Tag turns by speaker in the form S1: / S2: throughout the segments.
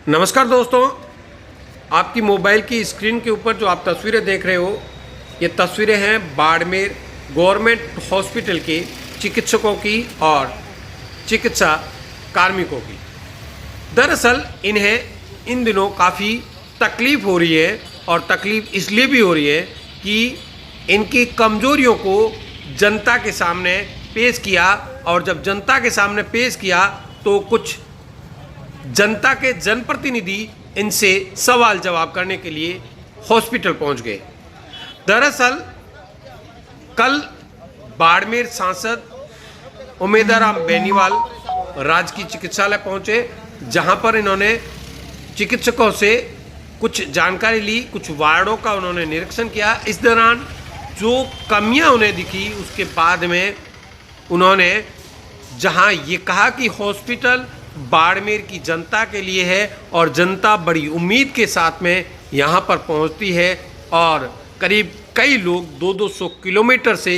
S1: नमस्कार दोस्तों, आपकी मोबाइल की स्क्रीन के ऊपर जो आप तस्वीरें देख रहे हो, ये तस्वीरें हैं बाड़मेर गवर्नमेंट हॉस्पिटल के चिकित्सकों की और चिकित्सा कार्मिकों की। दरअसल इन्हें इन दिनों काफ़ी तकलीफ़ हो रही है और तकलीफ़ इसलिए भी हो रही है कि इनकी कमज़ोरियों को जनता के सामने पेश किया, और जब जनता के सामने पेश किया तो कुछ जनता के जनप्रतिनिधि इनसे सवाल जवाब करने के लिए हॉस्पिटल पहुंच गए। दरअसल कल बाड़मेर सांसद उमेदाराम बेनीवाल राजकीय चिकित्सालय पहुंचे, जहां पर इन्होंने चिकित्सकों से कुछ जानकारी ली, कुछ वार्डों का उन्होंने निरीक्षण किया। इस दौरान जो कमियां उन्हें दिखी, उसके बाद में उन्होंने जहां ये कहा कि हॉस्पिटल बाड़मेर की जनता के लिए है और जनता बड़ी उम्मीद के साथ में यहाँ पर पहुँचती है, और करीब कई लोग 200-200 किलोमीटर से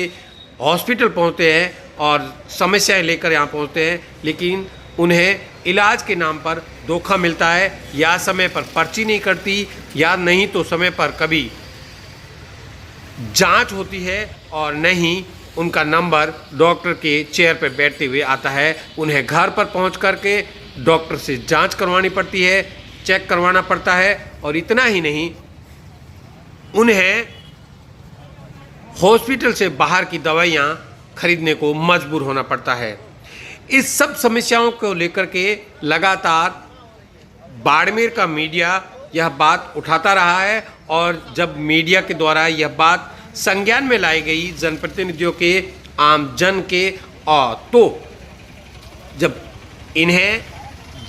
S1: हॉस्पिटल पहुँचते हैं और समस्याएं लेकर यहाँ पहुँचते हैं, लेकिन उन्हें इलाज के नाम पर धोखा मिलता है। या समय पर पर्ची नहीं कटती, या नहीं तो समय पर कभी जांच होती है, और नहीं उनका नंबर डॉक्टर के चेयर पर बैठते हुए आता है। उन्हें घर पर पहुंच करके डॉक्टर से जांच करवानी पड़ती है, चेक करवाना पड़ता है, और इतना ही नहीं, उन्हें हॉस्पिटल से बाहर की दवाइयां खरीदने को मजबूर होना पड़ता है। इस सब समस्याओं को लेकर के लगातार बाड़मेर का मीडिया यह बात उठाता रहा है, और जब मीडिया के द्वारा यह बात संज्ञान में लाई गई जनप्रतिनिधियों के, आम जन के, और तो जब इन्हें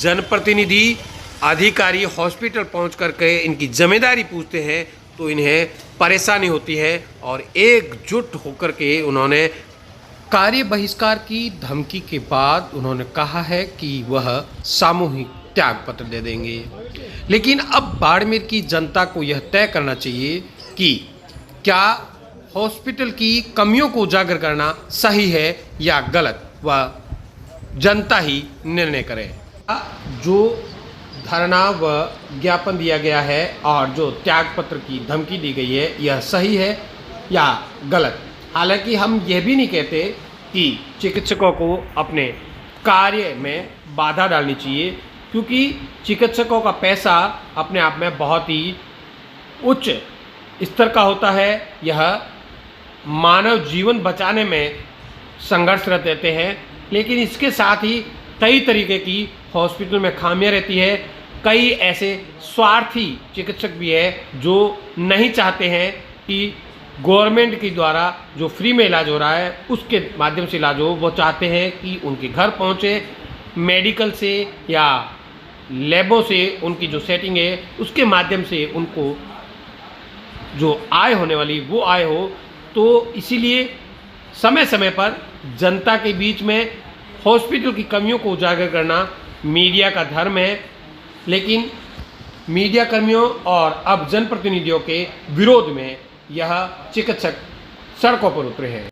S1: जनप्रतिनिधि अधिकारी हॉस्पिटल पहुंच करके इनकी जिम्मेदारी पूछते हैं तो इन्हें परेशानी होती है, और एकजुट होकर के उन्होंने कार्य बहिष्कार की धमकी के बाद उन्होंने कहा है कि वह सामूहिक त्याग पत्र दे देंगे। लेकिन अब बाड़मेर की जनता को यह तय करना चाहिए कि क्या हॉस्पिटल की कमियों को उजागर करना सही है या गलत, वह जनता ही निर्णय करे। जो धरना व ज्ञापन दिया गया है और जो त्याग पत्र की धमकी दी गई है, यह सही है या गलत। हालांकि हम यह भी नहीं कहते कि चिकित्सकों को अपने कार्य में बाधा डालनी चाहिए, क्योंकि चिकित्सकों का पैसा अपने आप में बहुत ही उच्च स्तर का होता है। यह मानव जीवन बचाने में संघर्षरत रहते हैं, लेकिन इसके साथ ही कई तरीके की हॉस्पिटल में खामियां रहती है। कई ऐसे स्वार्थी चिकित्सक भी है जो नहीं चाहते हैं कि गवर्नमेंट के द्वारा जो फ्री में इलाज हो रहा है उसके माध्यम से इलाज हो, वो चाहते हैं कि उनके घर पहुंचे, मेडिकल से या लैबों से उनकी जो सेटिंग है उसके माध्यम से उनको जो आय होने वाली वो आय हो। तो इसीलिए समय समय पर जनता के बीच में हॉस्पिटल की कमियों को उजागर करना मीडिया का धर्म है, लेकिन मीडिया कर्मियों और अब जनप्रतिनिधियों के विरोध में यह चिकित्सक सड़कों पर उतरे हैं।